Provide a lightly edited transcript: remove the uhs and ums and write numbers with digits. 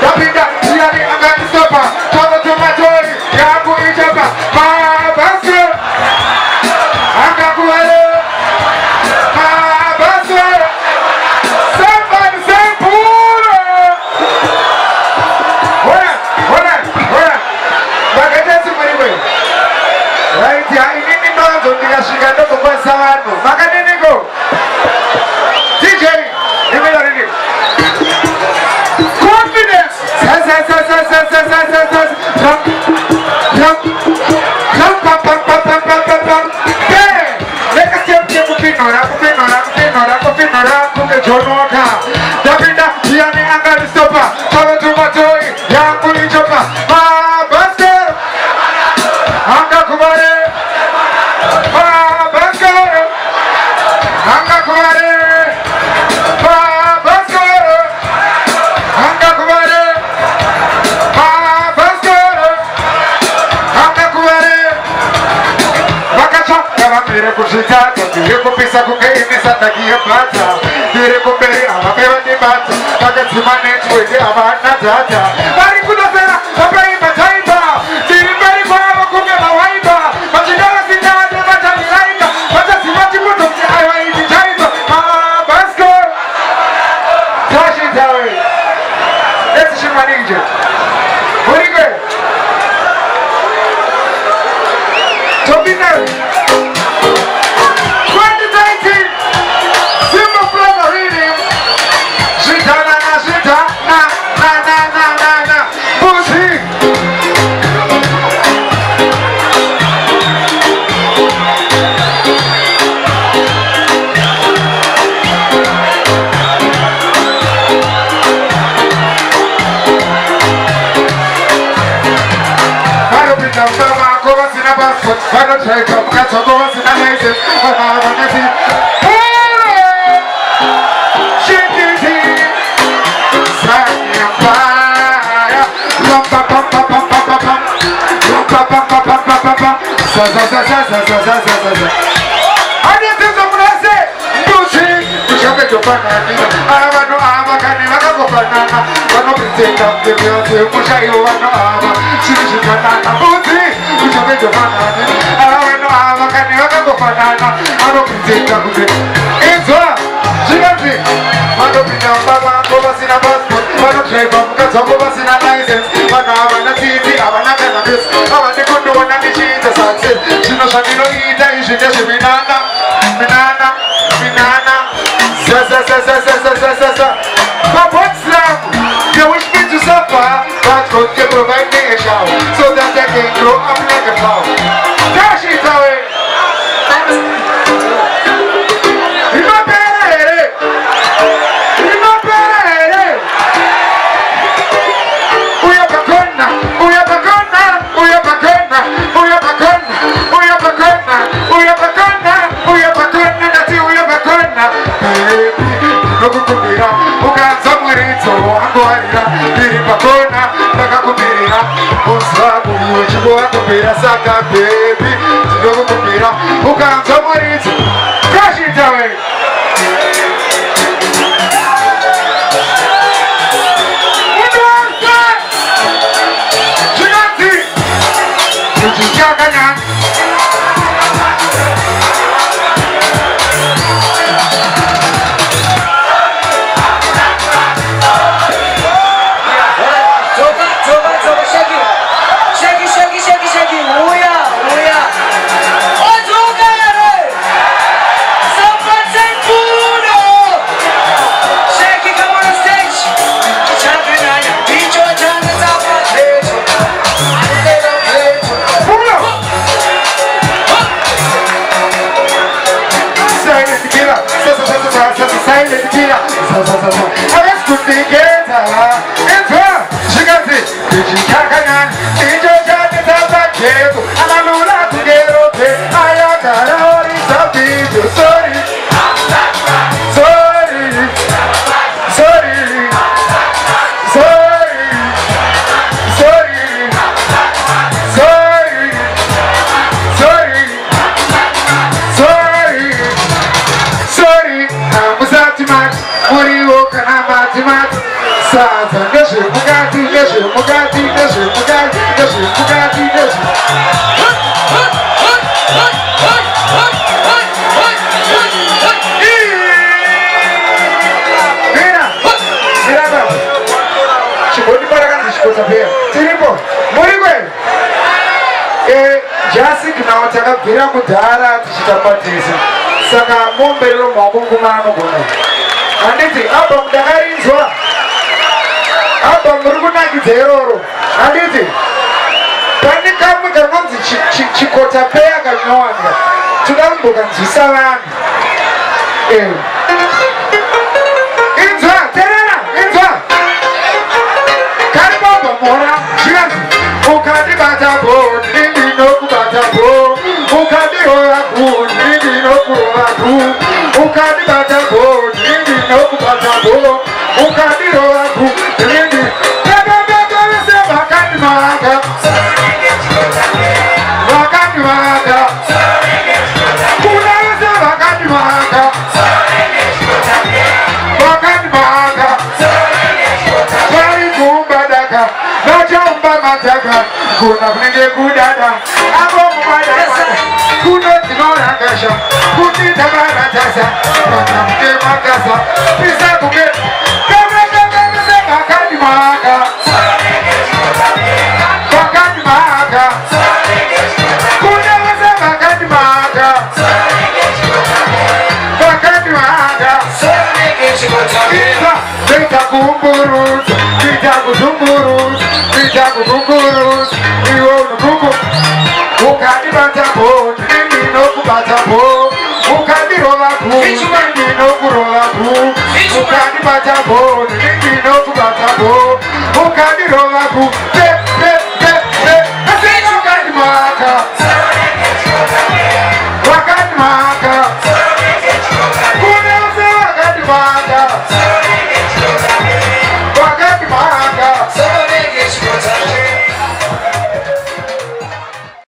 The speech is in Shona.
Tapinda, yani angani stopa. Togo tumatoi, yangu ichoka. Mabasu, anga kuwele. Mabasu, somebody say puro. Hold on. Magadesi mwenyewe. Right, ya inini ndogo, nikashika ndogo kwa sawano. Magadini go. DJ, imeloridi. Confidence. Direko pisa kukeimisa takia pata. Direko beri amapewa ni bata. Kaka simane chweke amana tata. Bari kudosera, apai mataiba. Diri bari kwa wakume mawaiba. Machidara sitade, macha milaika. Macha simati mundo mti aiwa iti jaiba. Basko. Tashi tawe. Esi shimanije. Urigwe. Tobina. They wish me to suffer, but God can provide me a shower so that I can grow up like a flower. Dash it away. Saka baby, zidogo kupira, ukaanza mwarizi, crash it away. Giganti, Giganti. Sorry, chikotapeya tiripo muri kwenu jasi kinao takabvira kudhara tichitamba tese saka momberero makungumano gona handiti album dakarinzwa album muri kunakidza iroro handiti pane kamwe kanonzi chikotapeya kanyawanika toda kumbokanzwisa vanhu inzwa terera inzwa karibaba mora zvikanzi ukandibata bo ndinokubata bo ukandiroya ku ndinokurova ku ukandibata bo ndinokubata bo ukandiroya ku ndini vese vakandimaka vakandimaka kuna vese vakandimaka vakandimaka varikumbadaka vachaumba mataka kuna kunenge kudada avo mumadaka kuno dzinorakasha kuti tavaratasa kana muke makasa pisa kuke kavekavese vakandimaka vakandimaka kuna vese vakandimaka vakandimaka kuita kumburudza kuita kuzumburudza kuita kukukurudza iwo unukuku ukandibata bo ndinokubata bo ukandirova ku ndinokurova ku ukandibata bo ndinokubata bo ukandirova ku